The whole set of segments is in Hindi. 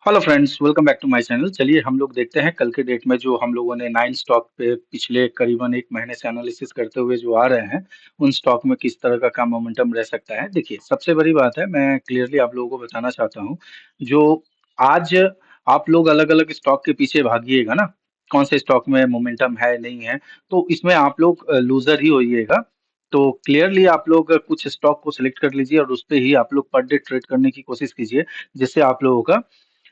Hello friends, welcome back to my channel. चलिए हम लोग देखते हैं कल के डेट में जो हम लोगों ने 9 स्टॉक पे पिछले करीबन 1 महीने से एनालिसिस करते हुए जो आ रहे हैं, उन स्टॉक में किस तरह का मोमेंटम रह सकता है। देखिए, सबसे बड़ी बात है, मैं क्लियरली आप लोगों को बताना चाहता हूँ, जो आज आप लोग अलग-अलग स्टॉक के पीछे भागिएगा ना, कौन से स्टॉक में मोमेंटम है, नहीं है, तो इसमें आप लोग लूज़र ही होइएगा। तो क्लियरली आप लोग कुछ स्टॉक को सिलेक्ट कर लीजिए और उसपे ही आप लोग पर डे ट्रेड करने की कोशिश कीजिए, जिससे आप लोगों का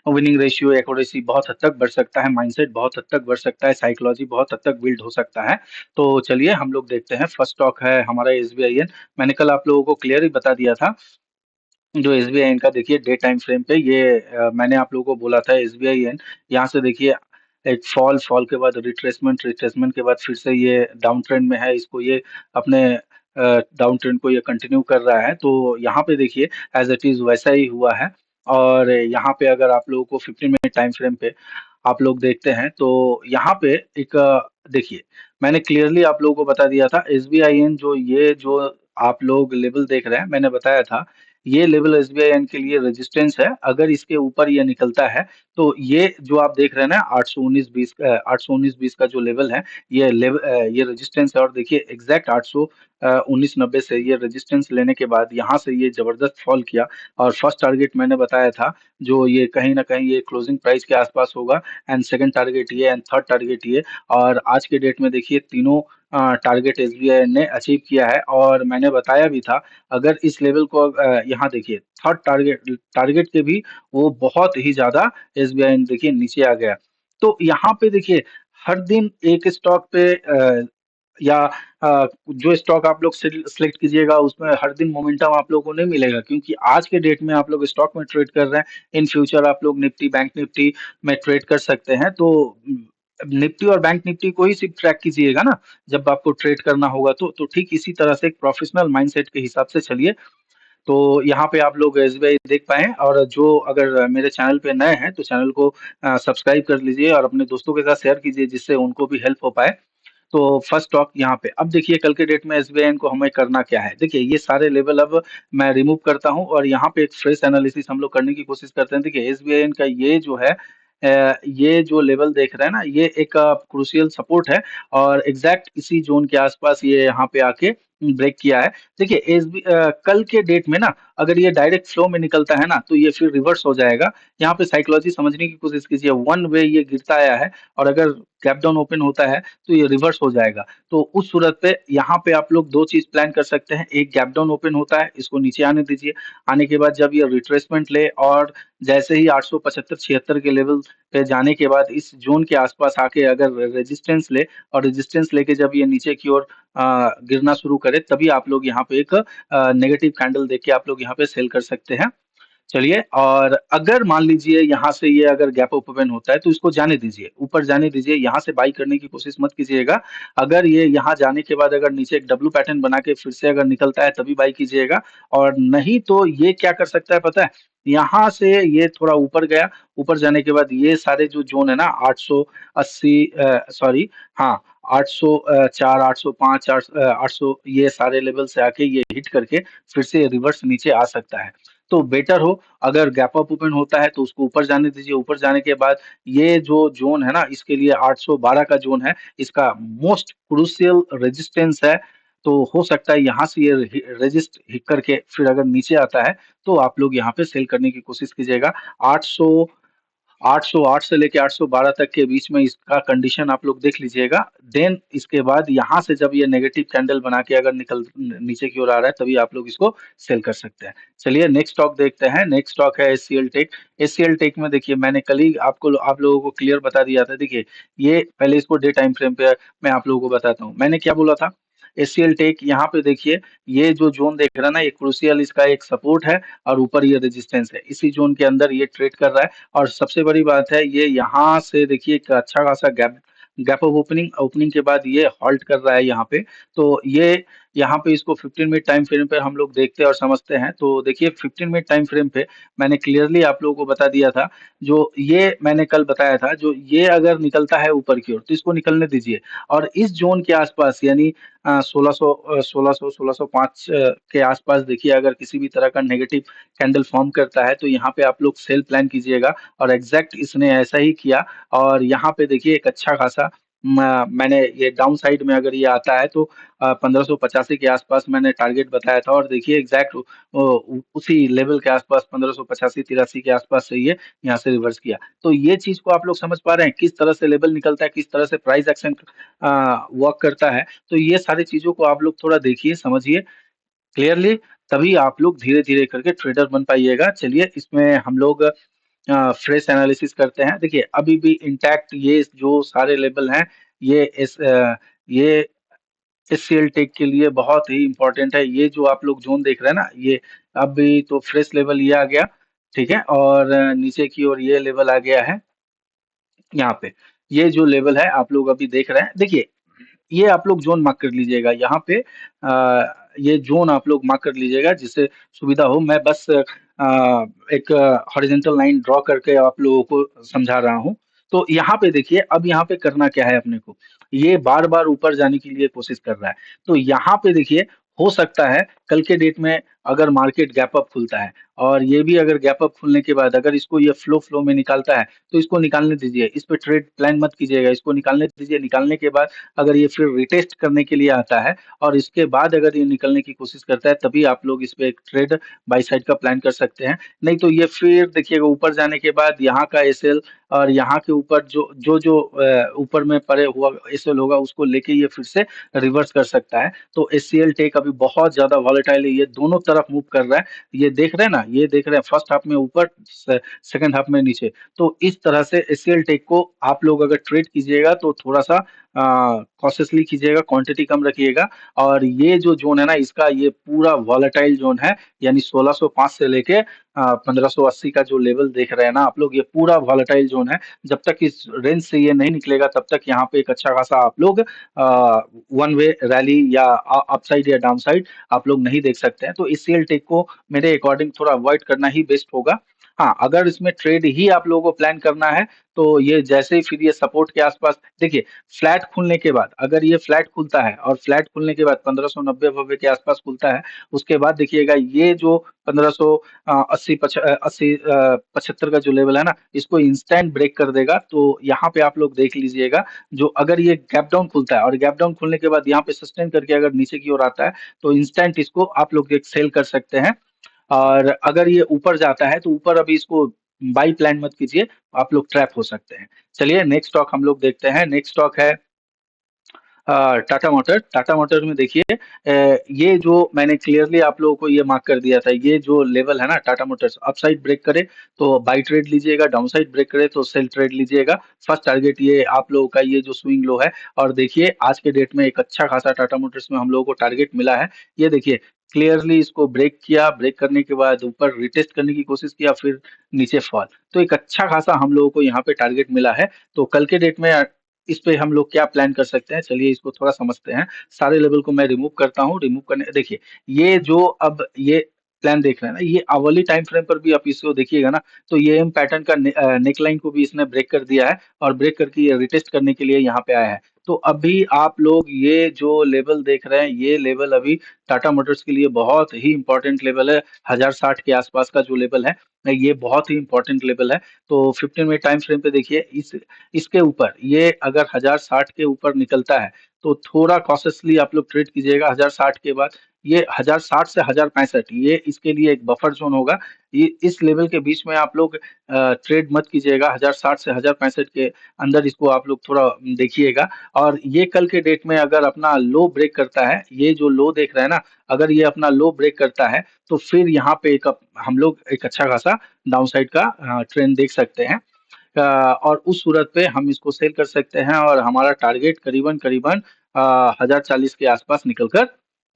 विनिंग रेशियो, एक्यूरेसी बहुत हद तक बढ़ सकता है, माइंडसेट बहुत हद तक बढ़ सकता है, साइकोलॉजी बहुत हद तक बिल्ड हो सकता है। तो चलिए हम लोग देखते हैं, फर्स्ट स्टॉक है हमारा एसबीआईएन। मैंने कल आप लोगों को क्लियर ही बता दिया था, जो एसबीआईएन का देखिए डे टाइम फ्रेम पे ये मैंने आप लोगों को बोला था एसबीआईएन यहाँ से देखिए एक फॉल के बाद रिट्रेसमेंट के बाद फिर से ये डाउन ट्रेंड में है, इसको ये अपने डाउन ट्रेंड को ये कंटिन्यू कर रहा है। तो यहाँ पे देखिए एज इट इज वैसा ही हुआ है। और यहाँ पे अगर आप लोगों को 15 मिनट टाइम फ्रेम पे आप लोग देखते हैं, तो यहाँ पे एक देखिए, मैंने क्लियरली आप लोगों को बता दिया था एसबीआईएन जो आप लोग लेवल देख रहे हैं, मैंने बताया था ये लेवल एसबीआईएन के लिए रेजिस्टेंस है। अगर इसके ऊपर ये निकलता है, तो ये जो आप देख रहे हैं ना 819-20 का जो लेवल है, ये रेजिस्टेंस है। और देखिए एग्जैक्ट 819-90 से ये रेजिस्टेंस लेने के बाद यहाँ से ये जबरदस्त फॉल किया। और फर्स्ट टारगेट मैंने बताया था, जो ये कहीं ना कहीं ये क्लोजिंग प्राइस के आसपास होगा, एंड सेकंड टारगेट ये, एंड थर्ड टारगेट ये। और आज के डेट में देखिए तीनों टारगेट एसबीआई ने अचीव किया है। और मैंने बताया भी था, अगर इस लेवल को यहाँ देखिए थर्ड टारगेट टारगेट के भी वो बहुत ही ज्यादा एसबीआई ने देखिए नीचे आ गया। तो यहाँ पे देखिए हर दिन एक स्टॉक पे या जो स्टॉक आप लोग सिलेक्ट कीजिएगा उसमें हर दिन मोमेंटम आप लोगों को नहीं मिलेगा, क्योंकि आज के डेट में आप लोग स्टॉक में ट्रेड कर रहे हैं। इन फ्यूचर आप लोग निफ्टी बैंक निफ्टी में ट्रेड कर सकते हैं। तो निफ्टी और बैंक निफ्टी को ही सिर्फ ट्रैक कीजिएगा ना, जब आपको ट्रेड करना होगा। तो ठीक इसी तरह से एक प्रोफेशनल माइंडसेट के हिसाब से चलिए। तो यहाँ पे आप लोग एसबीआई देख पाए हैं। और जो अगर मेरे चैनल पे नए हैं तो चैनल को सब्सक्राइब कर लीजिए और अपने दोस्तों के साथ शेयर कीजिए, जिससे उनको भी हेल्प हो पाए। तो फर्स्ट स्टॉक यहाँ पे अब देखिए कल के डेट में एसबीआई को हमें करना क्या है। देखिए ये सारे लेवल अब मैं रिमूव करता हूँ और यहाँ पे एक फ्रेश एनालिसिस हम लोग करने की कोशिश करते हैं। देखिए एसबीआई का ये जो है ये जो लेवल देख रहे हैं ना, ये एक क्रूशियल सपोर्ट है। और एग्जैक्ट इसी जोन के आसपास ये यहाँ पे आके ब्रेक किया है। देखिए कल के डेट में ना, अगर ये डायरेक्ट फ्लो में निकलता है ना, तो ये फिर रिवर्स हो जाएगा। यहाँ पे साइकोलॉजी समझने की कोशिश कीजिए, वन वे ये गिरता आया है, और अगर गैप डाउन ओपन होता है तो ये रिवर्स हो जाएगा। तो उस सूरत पे यहाँ पे आप लोग दो चीज प्लान कर सकते हैं। एक, गैप डाउन ओपन होता है, इसको नीचे आने दीजिए। आने के बाद जब ये रिट्रेसमेंट ले और जैसे ही 875-76 के लेवल पे जाने के बाद इस जोन के आसपास आके अगर रेजिस्टेंस ले, और रेजिस्टेंस लेके जब ये नीचे की ओर गिरना शुरू करे, तभी आप लोग यहाँ पे एक नेगेटिव कैंडल देख के आप लोग यहाँ पे सेल कर सकते हैं। चलिए, और अगर मान लीजिए यहाँ से ये अगर गैप अप ओपन होता है, तो इसको जाने दीजिए, ऊपर जाने दीजिए, यहाँ से बाई करने की कोशिश मत कीजिएगा। अगर ये यहाँ जाने के बाद अगर नीचे एक डब्लू पैटर्न बना के फिर से अगर निकलता है, तभी बाई कीजिएगा। और नहीं तो ये क्या कर सकता है पता है, यहाँ से ये थोड़ा ऊपर गया, ऊपर जाने के बाद ये सारे जो जोन है ना 880, सॉरी, हाँ, 804, 805, 800, ये सारे लेवल से आके ये हिट करके फिर से रिवर्स नीचे आ सकता है। तो बेटर हो, अगर गैप अप ओपन होता है तो उसको ऊपर जाने दीजिए। ऊपर जाने के बाद ये जो जोन है ना, इसके लिए 812 का जोन है, इसका मोस्ट क्रूशियल रेजिस्टेंस है। तो हो सकता है यहाँ से ये रेजिस्ट हिट करके फिर अगर नीचे आता है, तो आप लोग यहाँ पे सेल करने की कोशिश कीजिएगा। 800 808 से लेके 812 तक के बीच में इसका कंडीशन आप लोग देख लीजिएगा। देन इसके बाद यहाँ से जब ये नेगेटिव कैंडल बना के अगर नीचे की ओर आ रहा है, तभी आप लोग इसको सेल कर सकते हैं। चलिए नेक्स्ट स्टॉक देखते हैं। नेक्स्ट स्टॉक है एचसीएल टेक। एचसीएल टेक में देखिए मैंने कल ही आप लोगों को क्लियर बता दिया था। देखिए ये पहले इसको डे टाइम फ्रेम पे मैं आप लोगों को बताता हूँ, मैंने क्या बोला था। एचसीएल टेक यहाँ पे देखिए, ये जो जोन देख रहा है ना, ये क्रूशियल इसका एक सपोर्ट है, और ऊपर ये रेजिस्टेंस है। इसी जोन के अंदर ये ट्रेड कर रहा है। और सबसे बड़ी बात है, ये यहाँ से देखिए एक अच्छा खासा gap gap of opening opening के बाद ये हॉल्ट कर रहा है यहाँ पे। तो ये यहाँ पे इसको 15 मिनट टाइम फ्रेम पे हम लोग देखते हैं और समझते हैं। तो देखिए 15 मिनट टाइम फ्रेम पे मैंने क्लियरली आप लोगों को बता दिया था, जो ये मैंने कल बताया था, जो ये अगर निकलता है ऊपर की ओर तो इसको निकलने दीजिए। और इस ज़ोन के आस-पास यानी 1605 के आस-पास देखिए अगर किसी भी तरह का नेगेटिव कैंडल फॉर्म करता है तो यहाँ पे आप लोग सेल प्लान कीजिएगा। और एग्ज़ैक्ट इसने ऐसा ही किया। और यहाँ पे देखिए एक अच्छा खासा मैंने ये डाउन साइड में अगर ये आता है तो 1585 के आस-पास मैंने टारगेट बताया था। और देखिए एग्ज़ैक्ट उसी लेवल के आस-पास 1585-83 के आस-पास से ये यहाँ से रिवर्स किया। तो ये चीज़ को आप लोग समझ पा रहे हैं किस तरह से लेवल निकलता है, किस तरह से प्राइस एक्शन वर्क करता है। तो ये सारी चीज़ों को आप लोग थोड़ा देखिए, समझिए क्लियरली, तभी आप लोग धीरे-धीरे करके ट्रेडर बन पाइएगा। चलिए इसमें हम लोग फ्रेश एनालिसिस करते हैं। देखिए अभी भी इंटैक्ट ये जो सारे लेवल हैं, ये ये एचसीएल टेक के लिए बहुत ही इम्पोर्टेंट है। ये जो आप लोग ज़ोन देख रहे हैं ना, ये अभी तो फ्रेश लेवल ये आ गया, ठीक है? और नीचे की ओर ये लेवल आ गया है यहाँ पे। ये जो लेवल है आप लोग अभी देख रहे हैं, देखिए ये आप लोग ज़ोन मार्क कर लीजिएगा यहाँ पे। ये ज़ोन आप लोग मार्क कर लीजिएगा जिससे सुविधा हो। मैं बस एक हॉरिज़ॉन्टल लाइन ड्रॉ करके आप लोगों को समझा रहा हूँ। तो यहाँ पे देखिए अब यहाँ पे करना क्या है अपने को, ये बार-बार ऊपर जाने के लिए कोशिश कर रहा है। तो यहाँ पे देखिए हो सकता है कल के डेट में अगर मार्केट गैप अप खुलता है और ये भी अगर गैप अप खुलने के बाद अगर इसको ये फ्लो में निकालता है, तो इसको निकालने दीजिए। इस पे ट्रेड प्लान मत कीजिएगा, इसको निकालने दीजिए। निकालने के बाद अगर ये फिर रिटेस्ट करने के लिए आता है और इसके बाद अगर ये निकलने की कोशिश करता है, तभी आप लोग इस पे एक ट्रेड बाय साइड का प्लान कर सकते हैं। नहीं तो ये फिर देखिएगा ऊपर जाने के बाद यहाँ का एसएल और यहाँ के ऊपर जो ऊपर में पड़े हुआ एसएल होगा उसको लेके ये फिर से रिवर्स कर सकता है। तो एचसीएल टेक अभी बहुत ज़्यादा वॉलेटाइल है, ये दोनों तरफ मूव कर रहा है। ये देख रहे हैं ना, ये देख रहे हैं फर्स्ट हाफ में ऊपर सेकंड हाफ में नीचे। तो इस तरह से एचसीएल टेक को आप लोग अगर ट्रेड कीजिएगा तो थोड़ा-सा कॉशियसली कीजिएगा, क्वांटिटी कम रखिएगा। और ये जो ज़ोन है ना इसका ये पूरा वॉलेटाइल ज़ोन है, यानी 1605 से लेके 1580 का जो लेवल देख रहे हैं ना आप लोग, ये पूरा वॉलेटाइल ज़ोन है। जब तक इस रेंज से ये नहीं निकलेगा तब तक यहाँ पे एक अच्छा खासा आप लोग वन वे रैली या अपसाइड या डाउनसाइड आप लोग नहीं देख सकते हैं। तो इस सेल टेक को मेरे अकॉर्डिंग थोड़ा अवॉइड करना ही बेस्ट होगा। हाँ, अगर इसमें ट्रेड ही आप लोगों को प्लान करना है तो ये जैसे ही फिर ये सपोर्ट के आस-पास देखिए फ्लैट खुलने के बाद अगर ये फ्लैट खुलता है और फ्लैट खुलने के बाद 1590 के आस-पास खुलता है, उसके बाद देखिएगा ये जो 75 का जो लेवल है ना, इसको इंस्टेंट ब्रेक कर देगा। तो यहाँ पे आप लोग देख लीजिएगा, जो अगर ये गैप डाउन खुलता है और गैप डाउन खुलने के बाद यहाँ पे सस्टेन करके अगर नीचे की ओर आता है, तो इंस्टेंट इसको आप लोग एक सेल कर सकते हैं। और अगर ये ऊपर जाता है, तो ऊपर अभी इसको बाई प्लान मत कीजिए, आप लोग ट्रैप हो सकते हैं। चलिए नेक्स्ट स्टॉक हम लोग देखते हैं। नेक्स्ट स्टॉक है टाटा मोटर। टाटा मोटर में देखिए ये जो मैंने क्लियरली आप लोगों को ये मार्क कर दिया था, ये जो लेवल है ना टाटा मोटर्स अपसाइड ब्रेक करे तो बाई ट्रेड लीजिएगा, डाउनसाइड ब्रेक करे तो सेल ट्रेड लीजिएगा। फर्स्ट टारगेट ये आप लोगों का ये जो स्विंग लो है। और देखिए आज के डेट में एक अच्छा खासा टाटा मोटर्स में हम लोगों को टारगेट मिला है। ये देखिए क्लियरली इसको ब्रेक किया, ब्रेक करने के बाद ऊपर रिटेस्ट करने की कोशिश किया, फिर नीचे फॉल। तो एक अच्छा खासा हम लोगों को यहाँ पे टारगेट मिला है। तो कल के डेट में इस पे हम लोग क्या प्लान कर सकते हैं, चलिए इसको थोड़ा समझते हैं। सारे लेवल को मैं रिमूव करता हूँ, रिमूव करने देखिए, ये जो अब ये प्लान देख रहे हैं ना, ये आवली टाइम फ्रेम पर भी आप इसको देखिएगा ना, तो ये एम पैटर्न का नेक लाइन को भी इसने ब्रेक कर दिया है और ब्रेक करके ये रिटेस्ट करने के लिए यहाँ पे आया है। तो अभी आप लोग ये जो लेवल देख रहे हैं, ये लेवल अभी टाटा मोटर्स के लिए बहुत ही इंपॉर्टेंट लेवल है। 1060 के आसपास का जो लेवल है, ये बहुत ही इंपॉर्टेंट लेवल है। तो 15 मिनट टाइम फ्रेम पे देखिए इसके ऊपर ये अगर 1060 के ऊपर निकलता है तो थोड़ा कॉशियसली आप लोग ट्रेड कीजिएगा। 1060 के बाद ये 1060 से 1065 ये इसके लिए एक बफर जोन होगा। ये इस लेवल के बीच में आप लोग ट्रेड मत कीजिएगा। 1060 से 1065 के अंदर इसको आप लोग थोड़ा देखिएगा। और ये कल के डेट में अगर अपना लो ब्रेक करता है, ये जो लो देख रहे हैं ना, अगर ये अपना लो ब्रेक करता है तो फिर यहाँ पे हम लोग एक अच्छा खासा डाउनसाइड का ट्रेंड देख सकते हैं। और उस सूरत पे हम इसको सेल कर सकते हैं और हमारा टारगेट करीबन 1040 के आसपास निकल कर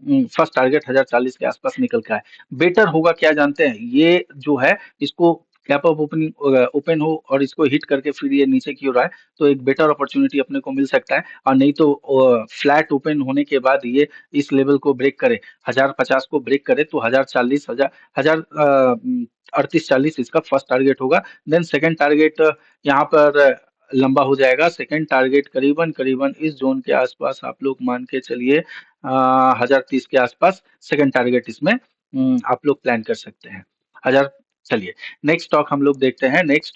फर्स्ट टारगेट 1040 के आसपास निकल का है। बेटर होगा क्या जानते हैं? ये जो है इसको गैप अप ओपन हो और इसको हिट करके फिर ये नीचे की ओर आए, तो एक बेटर अपॉर्चुनिटी अपने को मिल सकता है। और नहीं तो फ्लैट ओपन होने के बाद ये इस लेवल को ब्रेक करे, 1050 को ब्रेक करे, तो 1040 हजार 3840 इसका फर्स्ट टारगेट होगा। देन सेकंड टारगेट यहाँ पर लंबा हो जाएगा। सेकंड टारगेट करीबन करीबन इस जोन के आसपास आप लोग मान के चलिए, 1030 के आसपास सेकंड टारगेट इसमें आप लोग प्लान कर सकते हैं। हजार चलिए, नेक्स्ट स्टॉक हम लोग देखते हैं। नेक्स्ट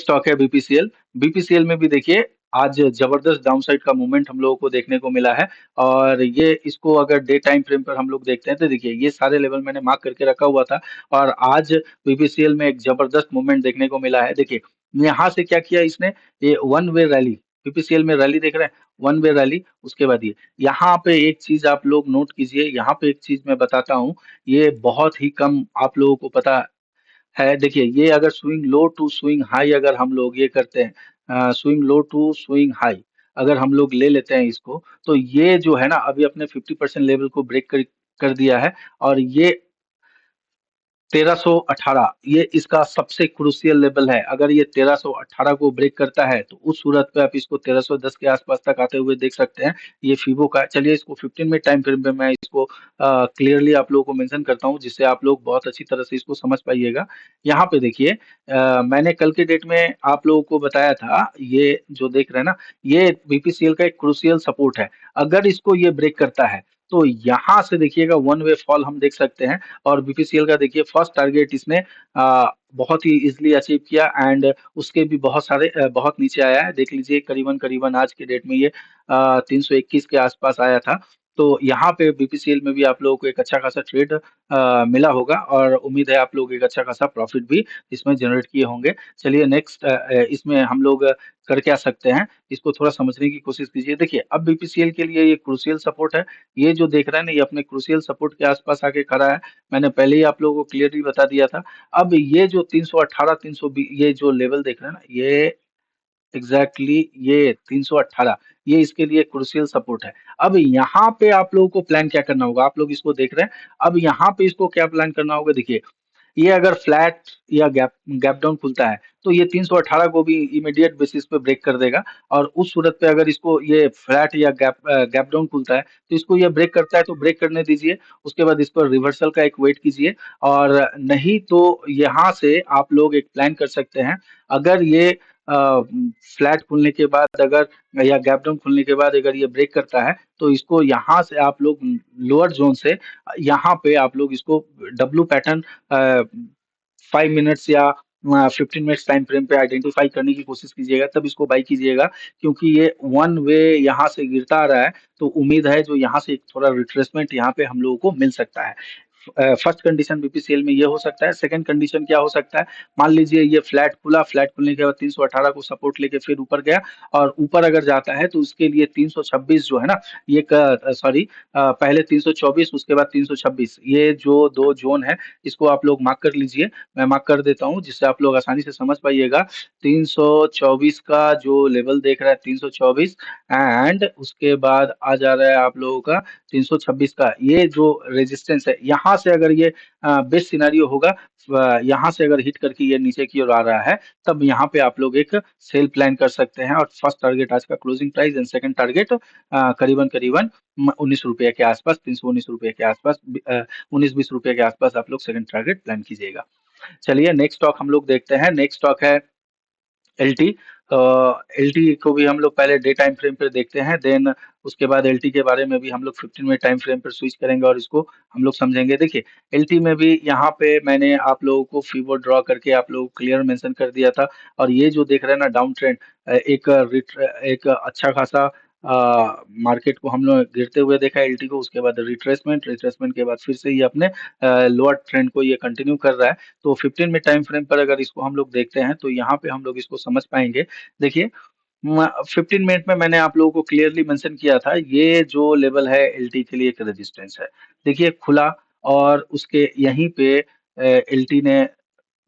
स्टॉक है बीपीसीएल। बीपीसीएल में भी देखिए आज जबरदस्त डाउनसाइड का मूवमेंट हम लोगों को देखने को मिला है। और ये इसको अगर डे टाइम फ्रेम पर हम लोग देखते हैं तो देखिए ये सारे लेवल मैंने मार्क करके रखा हुआ था। और आज बीपीसीएल में एक जबरदस्त मूवमेंट देखने को मिला है। देखिए यहाँ से क्या किया इसने, ये वन वे रैली, बीपीसीएल में रैली देख रहे हैं, वन वे रैली। उसके बाद ये यहाँ पे एक चीज आप लोग नोट कीजिए, यहाँ पे एक चीज मैं बताता हूँ, ये बहुत ही कम आप लोगों को पता है। देखिए ये अगर swing low to swing high अगर हम लोग ये करते हैं, swing low to swing high अगर हम लोग ले लेते हैं इसको, तो ये जो है ना अभी अपने 50% लेवल को ब्रेक कर दिया है। और ये 1318 ये इसका सबसे क्रूशियल लेवल है। अगर ये 1318 को ब्रेक करता है तो उस सूरत पे आप इसको 1310 के आसपास तक आते हुए देख सकते हैं। ये फीबो का, चलिए इसको 15 मिनट टाइम फ्रेम पे मैं इसको क्लियरली आप लोगों को मेंशन करता हूँ, जिससे आप लोग बहुत अच्छी तरह से इसको समझ पाइएगा। यहाँ पे देखिए मैंने कल के डेट में आप लोगों को बताया था, ये जो देख रहे हैं ना, ये बीपीसीएल का एक क्रूशियल सपोर्ट है। अगर इसको ये ब्रेक करता है तो यहाँ से देखिएगा वन वे फॉल हम देख सकते हैं। और बीपीसीएल का देखिए फर्स्ट टारगेट इसने बहुत ही इजीली अचीव किया। एंड उसके भी बहुत सारे बहुत नीचे आया है, देख लीजिए करीबन करीबन आज के डेट में ये 321 के आसपास आया था। तो यहाँ पे बीपीसीएल में भी आप लोगों को एक अच्छा खासा ट्रेड मिला होगा, और उम्मीद है आप लोग एक अच्छा खासा प्रॉफिट भी इसमें जनरेट किए होंगे। चलिए नेक्स्ट इसमें हम लोग कर क्या सकते हैं, इसको थोड़ा समझने की कोशिश कीजिए। देखिए अब बीपीसीएल के लिए ये क्रूशियल सपोर्ट है। ये जो देख रहे हैं ना, ये अपने क्रूशियल सपोर्ट के आसपास आके खड़ा है। मैंने पहले ही आप लोगों को क्लियरली बता दिया था। अब ये जो 318 320 ये जो लेवल देख रहे हैं ना, ये एग्जैक्टली ये 318 ये इसके लिए क्रूशियल सपोर्ट है। अब यहाँ पे आप लोगों को प्लान क्या करना होगा, आप लोग इसको देख रहे हैं। अब यहाँ पे इसको क्या प्लान करना होगा, देखिए ये अगर फ्लैट या गैप गैप डाउन खुलता है तो ये 318 को भी इमीडिएट बेसिस पे ब्रेक कर देगा। और उस सूरत पे अगर इसको ये फ्लैट या गैप डाउन खुलता है तो इसको ये ब्रेक करता है तो ब्रेक करने दीजिए। उसके बाद इस पर रिवर्सल का एक वेट कीजिए। और नहीं तो यहाँ से आप लोग एक प्लान कर सकते हैं, अगर ये फ्लैट खुलने के बाद अगर या गैप डाउन खुलने के बाद अगर ये ब्रेक करता है तो इसको यहाँ से आप लोग लोअर जोन से यहाँ पे आप लोग इसको डब्लू पैटर्न 5 मिनट्स या 15 मिनट्स टाइम फ्रेम पे आइडेंटिफाई करने की कोशिश कीजिएगा, तब इसको बाई कीजिएगा। क्योंकि ये वन वे यहाँ से गिरता आ रहा है, तो उम्मीद है जो यहाँ से एक थोड़ा रिट्रेसमेंट यहाँ पे हम लोगों को मिल सकता है। फर्स्ट कंडीशन बीपीसीएल में ये हो सकता है। सेकंड कंडीशन क्या हो सकता है, मान लीजिए ये फ्लैट खुला, फ्लैट खुलने के बाद 318 को सपोर्ट लेके फिर ऊपर गया, और ऊपर अगर जाता है तो उसके लिए 326 जो है ना, ये सॉरी पहले 324 उसके बाद 326, ये जो दो जोन है इसको आप लोग मार्क कर लीजिए। मैं मार्क कर देता हूँ जिससे आप लोग आसानी से समझ पाइएगा। 324 का जो लेवल देख रहा है 324, एंड उसके बाद आ जा रहा है आप लोगों का 326 का ये जो रेजिस्टेंस है। यहाँ से अगर ये बेस्ट सिनेरियो होगा, यहाँ से अगर हिट करके ये नीचे की ओर आ रहा है, तब यहाँ पे आप लोग एक सेल प्लान कर सकते हैं। और फर्स्ट टारगेट आज का closing price and second target करीबन करीबन 19 रुपए के आसपास, 319 रुपए के आसपास, 19-20 रुपए के आसपास आप लोग सेकंड टारगेट प्लान कीजिएगा। चलिए नेक्स्ट स्टॉक हम लोग देखते हैं। नेक्स्ट स्टॉक है एलटी। एलटी को भी हम लोग पहले डे टाइम फ्रेम पर देखते हैं, देन उसके बाद एलटी के बारे में भी हम लोग 15 मिनट टाइम फ्रेम पर स्विच करेंगे और इसको हम लोग समझेंगे। देखिए एलटी में भी यहाँ पे मैंने आप लोगों को फीवर ड्रॉ करके आप लोगों को क्लियर मेंशन कर दिया था। और ये जो देख रहे हैं ना डाउन ट्रेंड, एक अच्छा खासा मार्केट को हम लोग गिरते हुए देखा एलटी को, उसके बाद रिट्रेसमेंट, रिट्रेसमेंट के बाद फिर से ये अपने लोअर ट्रेंड को ये कंटिन्यू कर रहा है। तो 15 मिनट टाइम फ्रेम पर अगर इसको हम लोग देखते हैं तो यहाँ पे हम लोग इसको समझ पाएंगे। देखिए 15 मिनट में मैंने आप लोगों को क्लियरली मेंशन किया था, ये जो लेवल है एलटी के लिए एक रेजिस्टेंस है। देखिए खुला और उसके यहीं पे एलटी ने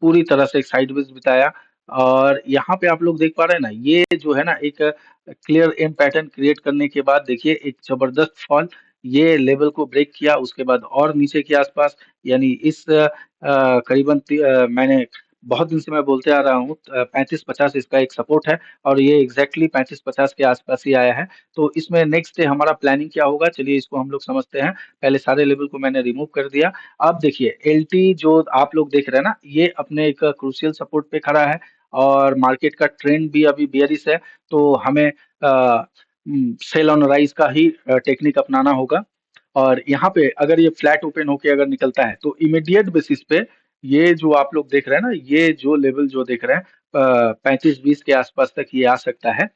पूरी तरह से एक साइडवेज बिताया। और यहाँ पे आप लोग देख पा रहे हैं ना, ये जो है ना एक क्लियर एम पैटर्न क्रिएट करने के बाद देखिए एक जबरदस्त फॉल, ये लेवल को ब्रेक किया, उसके बाद और नीचे के आसपास, यानी इस करीबन मैंने बहुत दिन से मैं बोलते आ रहा हूँ, 35-50 इसका एक सपोर्ट है, और ये एग्जैक्टली 35-50 के आसपास ही आया है। तो इसमें नेक्स्ट डे हमारा प्लानिंग क्या होगा, चलिए इसको हम लोग समझते हैं। पहले सारे लेवल को मैंने रिमूव कर दिया। अब देखिए एल टी जो आप लोग देख रहे हैं ना, ये अपने एक क्रूशियल सपोर्ट पे खड़ा है, और मार्केट का ट्रेंड भी अभी बेयरिश है। तो हमें सेल ऑन राइज का ही टेक्निक अपनाना होगा। और यहाँ पे अगर ये फ्लैट ओपन होके अगर निकलता है तो इमीडिएट बेसिस पे ये जो आप लोग देख रहे हैं ना, ये जो लेवल जो देख रहे हैं 35-20 के आसपास तक ये आ सकता है।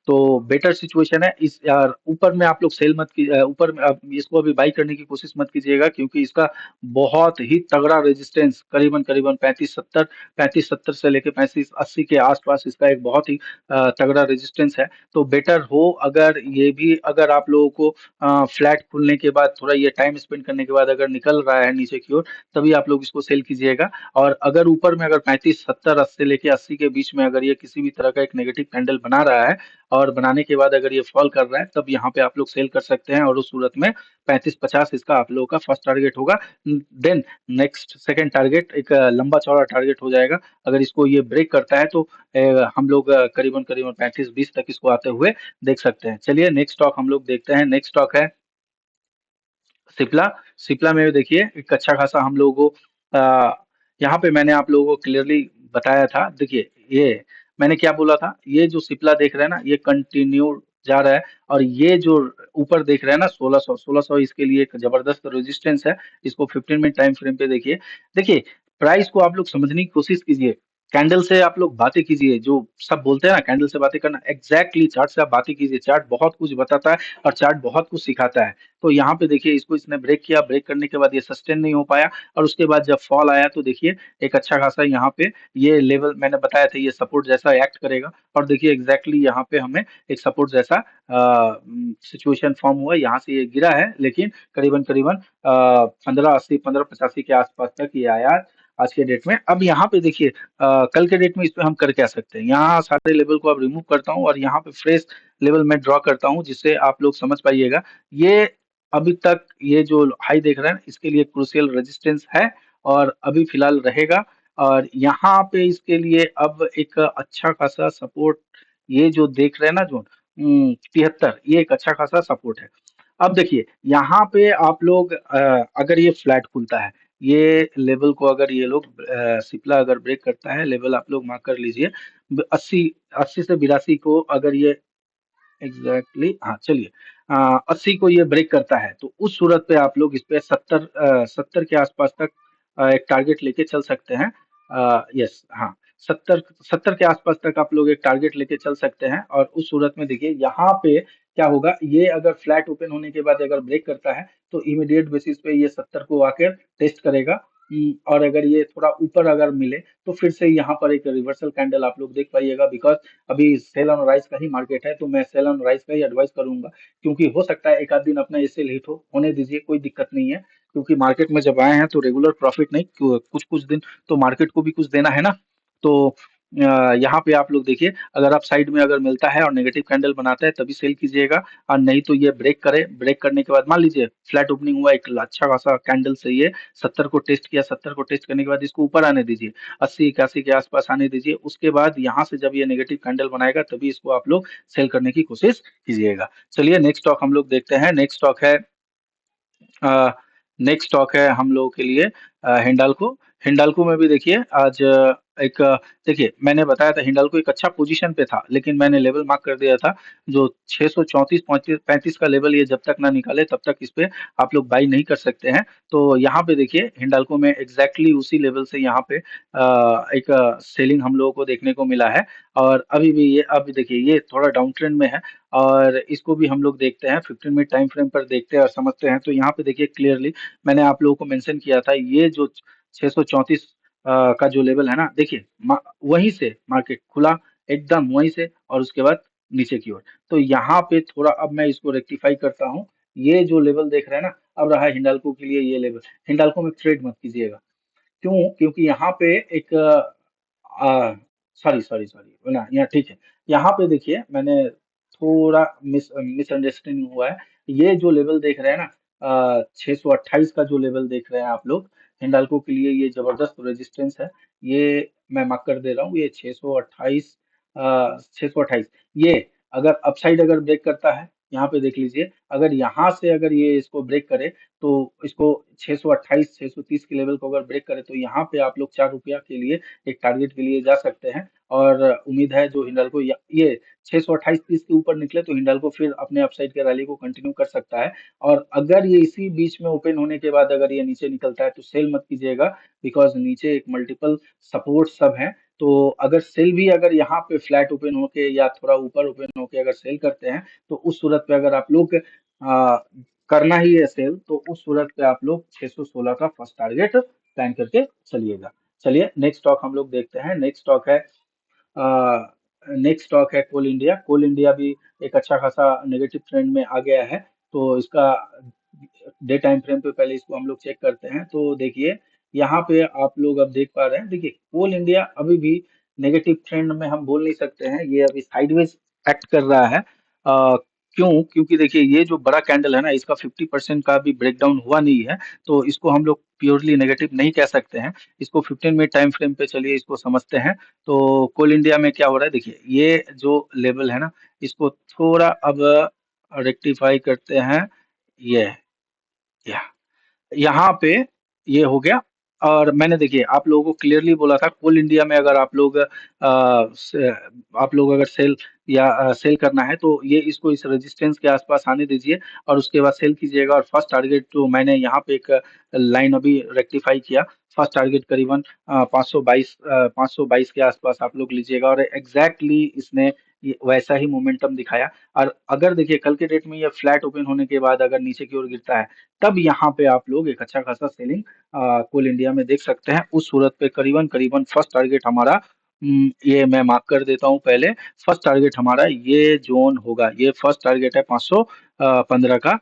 तो बेटर सिचुएशन है इस यार, ऊपर में आप लोग सेल मत की ऊपर में आप इसको अभी बाई करने की कोशिश मत कीजिएगा, क्योंकि इसका बहुत ही तगड़ा रेजिस्टेंस करीबन करीबन 35-70 से लेके 35-80 के आसपास इसका एक बहुत ही तगड़ा रेजिस्टेंस है। तो बेटर हो अगर ये भी अगर आप लोगों को फ्लैट खुलने के बाद थोड़ा ये टाइम स्पेंड करने के बाद अगर निकल रहा है नीचे की ओर, तभी आप लोग इसको सेल कीजिएगा। और अगर ऊपर में अगर 35-70 से लेके 80 के बीच में अगर ये किसी भी तरह का एक नेगेटिव कैंडल बना रहा है, और बनाने के बाद अगर ये फॉल कर रहा है, तब यहाँ पे आप लोग सेल कर सकते हैं, और उस सूरत में 35-50 इसका आप लोगों का फर्स्ट टारगेट होगा। देन नेक्स्ट सेकंड टारगेट एक लंबा चौड़ा टारगेट हो जाएगा। अगर इसको ये ब्रेक करता है तो हम लोग करीबन करीबन 35-20 तक इसको आते हुए देख सकते हैं। चलिए नेक्स्ट स्टॉक हम लोग देखते हैं। नेक्स्ट स्टॉक है सिप्ला। सिप्ला में देखिए एक अच्छा खासा हम लोगों को यहाँ पे मैंने आप लोगों को क्लियरली बताया था। देखिए ये मैंने क्या बोला था, ये जो सिप्ला देख रहे हैं ना, ये कंटिन्यू जा रहा है, और ये जो ऊपर देख रहे हैं ना 1600 इसके लिए एक जबरदस्त रेजिस्टेंस है। इसको 15 मिनट टाइम फ्रेम पे देखिए। देखिए प्राइस को आप लोग समझने की कोशिश कीजिए, कैंडल से आप लोग बातें कीजिए। जो सब बोलते हैं ना कैंडल से बातें करना, एग्जैक्टली चार्ट से आप बातें कीजिए। चार्ट बहुत कुछ बताता है और चार्ट बहुत कुछ सिखाता है। तो यहाँ पे देखिए इसको इसने ब्रेक किया, ब्रेक करने के बाद ये सस्टेन नहीं हो पाया, और उसके बाद जब फॉल आया तो देखिए एक अच्छा खासा यहाँ पे ये लेवल मैंने बताया था, ये सपोर्ट जैसा एक्ट करेगा। और देखिए एग्जैक्टली यहाँ पे हमें एक सपोर्ट जैसा सिचुएशन फॉर्म हुआ, यहाँ से ये गिरा है, लेकिन करीबन करीबन 1580 1585 के आसपास तक ये आया आज के डेट में। अब यहाँ पे देखिए कल के डेट में इस पे हम कर क्या सकते हैं, यहाँ सारे लेवल को अब रिमूव करता हूँ और यहाँ पे फ्रेश लेवल मैं ड्रॉ करता हूँ, जिससे आप लोग समझ पाइएगा। ये अभी तक ये जो हाई देख रहे हैं इसके लिए क्रूशियल रेजिस्टेंस है, और अभी फिलहाल रहेगा। और यहाँ पे इसके लिए अब एक अच्छा खासा सपोर्ट, ये जो देख रहे हैं ना जो 73, ये एक अच्छा खासा सपोर्ट है। अब देखिए यहाँ पे आप लोग अगर ये फ्लैट खुलता है, ये लेवल को अगर ये लोग सिप्ला अगर ब्रेक करता है, लेवल आप लोग मार्क कर लीजिए 80, 80 से 82 को अगर ये एग्जैक्टली हाँ चलिए 80 को ये ब्रेक करता है, तो उस सूरत पे आप लोग इस पे 70 के आसपास तक एक टारगेट लेके चल सकते हैं। यस हाँ, 70 के आसपास तक आप लोग एक टारगेट लेके चल सकते हैं। और उस सूरत में देखिए यहाँ पे क्या होगा, ये अगर फ्लैट ओपन होने के बाद अगर ब्रेक करता है तो इमीडिएट बेसिस पे ये 70 को आकर टेस्ट करेगा। और अगर ये थोड़ा ऊपर अगर मिले तो फिर से यहाँ पर एक रिवर्सल कैंडल आप लोग देख पाइएगा। बिकॉज अभी सेल ऑन राइज का ही मार्केट है, तो मैं सेल ऑन राइज का ही एडवाइस करूंगा, क्योंकि हो सकता है एक आध दिन अपना एसएल हिट हो, होने दीजिए, कोई दिक्कत नहीं है। क्योंकि मार्केट में जब आए हैं तो रेगुलर प्रॉफिट नहीं, कुछ कुछ दिन तो मार्केट को भी कुछ देना है ना। तो यहाँ पे आप लोग देखिए, अगर आप साइड में अगर मिलता है और नेगेटिव कैंडल बनाता है तभी सेल कीजिएगा, और नहीं तो ये ब्रेक करे, ब्रेक करने के बाद मान लीजिए फ्लैट ओपनिंग हुआ एक अच्छा खासा कैंडल से, ये 70 को टेस्ट किया, 70 को टेस्ट करने के बाद इसको ऊपर आने दीजिए, 80 81 के आसपास आने दीजिए। उसके बाद यहाँ से जब ये नेगेटिव कैंडल बनाएगा तभी इसको आप लोग सेल करने की कोशिश कीजिएगा। चलिए नेक्स्ट स्टॉक हम लोग देखते हैं। नेक्स्ट स्टॉक है नेक्स्ट स्टॉक है हम लोगों के लिए हिंडाल्को। हिंडाल्को में भी देखिए आज एक देखिए मैंने बताया था हिंडाल्को एक अच्छा पोजीशन पे था, लेकिन मैंने लेवल मार्क कर दिया था जो 634 35 का लेवल, ये जब तक ना निकाले तब तक इस पे आप लोग बाई नहीं कर सकते हैं। तो यहाँ पे देखिए हिंडाल्को में एग्जैक्टली उसी लेवल से यहाँ पे एक सेलिंग हम लोगों को देखने को मिला है। और अभी भी ये अभी देखिए ये थोड़ा डाउन ट्रेंड में है, और इसको भी हम लोग देखते हैं 15 मिनट टाइम फ्रेम पर देखते हैं और समझते हैं। तो यहाँ पे देखिए क्लियरली मैंने आप लोगों को मेंशन किया था, ये जो 634 का जो लेवल है ना, देखिए वहीं से मार्केट खुला, एकदम वहीं से, और उसके बाद नीचे की ओर। तो यहाँ पे थोड़ा अब मैं इसको रेक्टिफाई करता हूँ। ये जो लेवल देख रहे हैं ना, अब रहा हिंडाल्को के लिए ये लेवल। हिंडाल्को में ट्रेड मत कीजिएगा, क्यों? क्योंकि यहाँ पे एक सॉरी सॉरी सॉरी ना, यहाँ ठीक है। यहाँ पे देखिए मैंने थोड़ा मिसअंडरस्टैंडिंग हुआ है। ये जो लेवल देख रहे हैं ना 628 का जो लेवल देख रहे हैं आप लोग, हिंडाल्को के लिए ये जबरदस्त रेजिस्टेंस है। ये मैं मार्क कर दे रहा हूँ, ये 628 628 ये अगर अपसाइड अगर ब्रेक करता है, यहाँ पे देख लीजिए, अगर यहाँ से अगर ये इसको ब्रेक करे तो इसको 628 630 के लेवल को अगर ब्रेक करे तो यहाँ पे आप लोग ₹4 के लिए एक टारगेट के लिए जा सकते हैं। और उम्मीद है जो हिंडाल्को ये 628-30 के ऊपर निकले तो हिंडाल्को फिर अपने अपसाइड के रैली को कंटिन्यू कर सकता है। और अगर ये इसी बीच में ओपन होने के बाद अगर ये नीचे निकलता है तो सेल मत कीजिएगा, बिकॉज नीचे एक मल्टीपल सपोर्ट सब है। तो अगर सेल भी अगर यहाँ पे फ्लैट ओपन होके या थोड़ा ऊपर ओपन होके अगर सेल करते हैं तो उस सूरत पे अगर आप लोग करना ही है सेल तो उस सूरत पे आप लोग 616 का फर्स्ट टारगेट प्लान करके चलिएगा। चलिए नेक्स्ट स्टॉक हम लोग देखते हैं। नेक्स्ट स्टॉक है कोल इंडिया। कोल इंडिया भी एक अच्छा खासा नेगेटिव ट्रेंड में आ गया है। तो इसका डे टाइम फ्रेम पे पहले इसको हम लोग चेक करते हैं। तो देखिए यहाँ पे आप लोग अब देख पा रहे हैं, देखिए कोल इंडिया अभी भी नेगेटिव ट्रेंड में हम बोल नहीं सकते हैं, ये अभी साइडवेज एक्ट कर रहा है। क्यों? क्योंकि देखिए ये जो बड़ा कैंडल है ना, इसका 50% का भी ब्रेकडाउन हुआ नहीं है, तो इसको हम लोग प्योरली नेगेटिव नहीं कह सकते हैं। इसको 15 मिनट टाइम फ्रेम पे चलिए इसको समझते हैं। तो कोल इंडिया में क्या हो रहा है, देखिए ये जो लेवल है ना, इसको थोड़ा अब रेक्टिफाई करते हैं। ये या यहाँ पे ये हो गया। और मैंने देखिए आप लोगों को क्लियरली बोला था कोल इंडिया में अगर आप लोग अगर सेल या सेल करना है तो ये इसको इस रेजिस्टेंस के आसपास आने दीजिए और उसके बाद सेल कीजिएगा। और फर्स्ट टारगेट तो मैंने यहाँ पे एक लाइन अभी रेक्टिफाई किया। फर्स्ट टारगेट करीबन 522 के आसपास आप लोग लीजिएगा और एग्जैक्टली इसने वैसा ही मोमेंटम दिखाया। और अगर देखिए कल के डेट में ये फ्लैट ओपन होने के बाद अगर नीचे की ओर गिरता है तब यहाँ पे आप लोग एक अच्छा खासा सेलिंग कोल इंडिया में देख सकते हैं। उस सूरत पे करीबन करीबन फर्स्ट टारगेट हमारा ये मैं मार्क कर देता हूँ पहले। फर्स्ट टारगेट हमारा ये जोन होगा, ये फर्स्ट टारगेट है 515 का।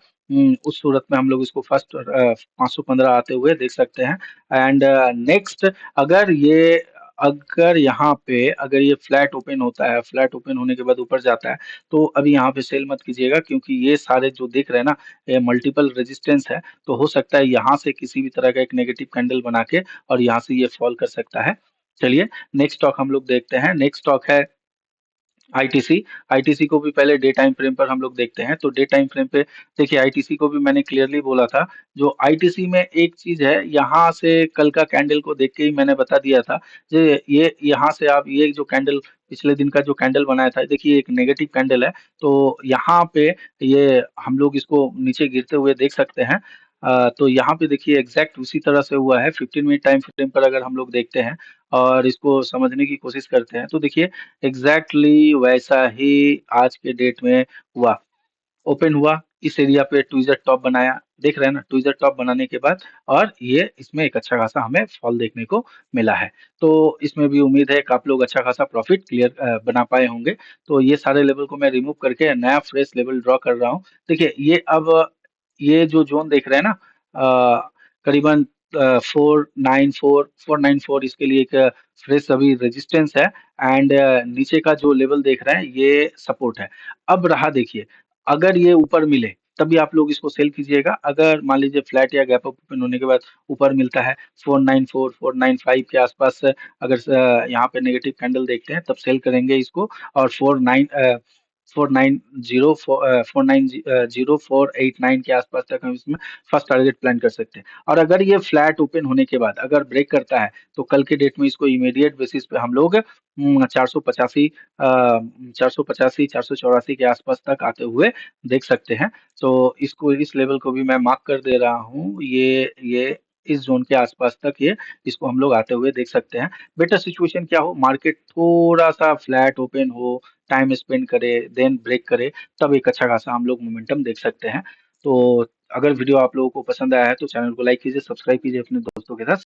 उस सूरत में हम लोग इसको फर्स्ट 515 आते हुए देख सकते हैं। एंड नेक्स्ट अगर ये अगर यहाँ पे अगर ये फ्लैट ओपन होता है, फ्लैट ओपन होने के बाद ऊपर जाता है तो अभी यहाँ पे सेल मत कीजिएगा, क्योंकि ये सारे जो दिख रहे हैं ना ये मल्टीपल रेजिस्टेंस है। तो हो सकता है यहाँ से किसी भी तरह का एक नेगेटिव कैंडल बना के और यहाँ से ये फॉल कर सकता है। चलिए नेक्स्ट स्टॉक हम लोग देखते हैं। नेक्स्ट स्टॉक है आईटीसी। आईटीसी को भी पहले डे टाइम फ्रेम पर हम लोग देखते हैं। तो डे टाइम फ्रेम पे देखिए आईटीसी को भी मैंने क्लियरली बोला था। जो आईटीसी में एक चीज है, यहाँ से कल का कैंडल को देख के ही मैंने बता दिया था ये यहाँ से आप ये जो कैंडल पिछले दिन का जो कैंडल बनाया था, देखिए एक नेगेटिव कैंडल है। तो यहाँ पे ये हम लोग इसको नीचे गिरते हुए देख सकते हैं। तो यहाँ पे देखिए एग्जैक्ट उसी तरह से हुआ है। 15 मिनट टाइम फ्रेम पर अगर हम लोग देखते हैं और इसको समझने की कोशिश करते हैं तो देखिए एग्जैक्टली वैसा ही आज के डेट में हुआ। ओपन हुआ, इस एरिया पे ट्विज़र टॉप बनाया, देख रहे हैं ना, ट्विज़र टॉप बनाने के बाद और ये इसमें एक अच्छा खासा हमें फॉल देखने को मिला है। तो इसमें भी उम्मीद है कि आप लोग अच्छा खासा प्रॉफिट क्लियर बना पाए होंगे। तो ये सारे लेवल को मैं रिमूव करके नया फ्रेश लेवल ड्रॉ कर रहा हूँ। देखिए ये अब ये जो ज़ोन देख रहे हैं ना करीबन 494 इसके लिए एक फ्रेश अभी रेजिस्टेंस है। एंड नीचे का जो लेवल देख रहे हैं ये सपोर्ट है। अब रहा देखिए अगर ये ऊपर मिले तभी आप लोग इसको सेल कीजिएगा। अगर मान लीजिए फ्लैट या गैप अप ओपन होने के बाद ऊपर मिलता है 494 495 के आसपास अगर यहाँ पे नेगेटिव कैंडल देखते हैं तब सेल करेंगे इसको। और 490 के आसपास तक हम इसमें फर्स्ट टारगेट प्लान कर सकते हैं। और अगर ये फ्लैट ओपन होने के बाद अगर ब्रेक करता है तो कल के डेट में इसको इमीडिएट बेसिस पे हम लोग 485 484 के आसपास तक आते हुए देख सकते हैं। तो इसको इस लेवल को भी मैं मार्क कर दे रहा हूँ। ये इस जोन के आसपास तक ये इसको हम लोग आते हुए देख सकते हैं। बेटर सिचुएशन क्या हो, मार्केट थोड़ा सा फ्लैट ओपन हो, टाइम स्पेंड करे, देन ब्रेक करे, तब एक अच्छा खासा हम लोग मोमेंटम देख सकते हैं। तो अगर वीडियो आप लोगों को पसंद आया है तो चैनल को लाइक कीजिए, सब्सक्राइब कीजिए अपने दोस्तों के साथ।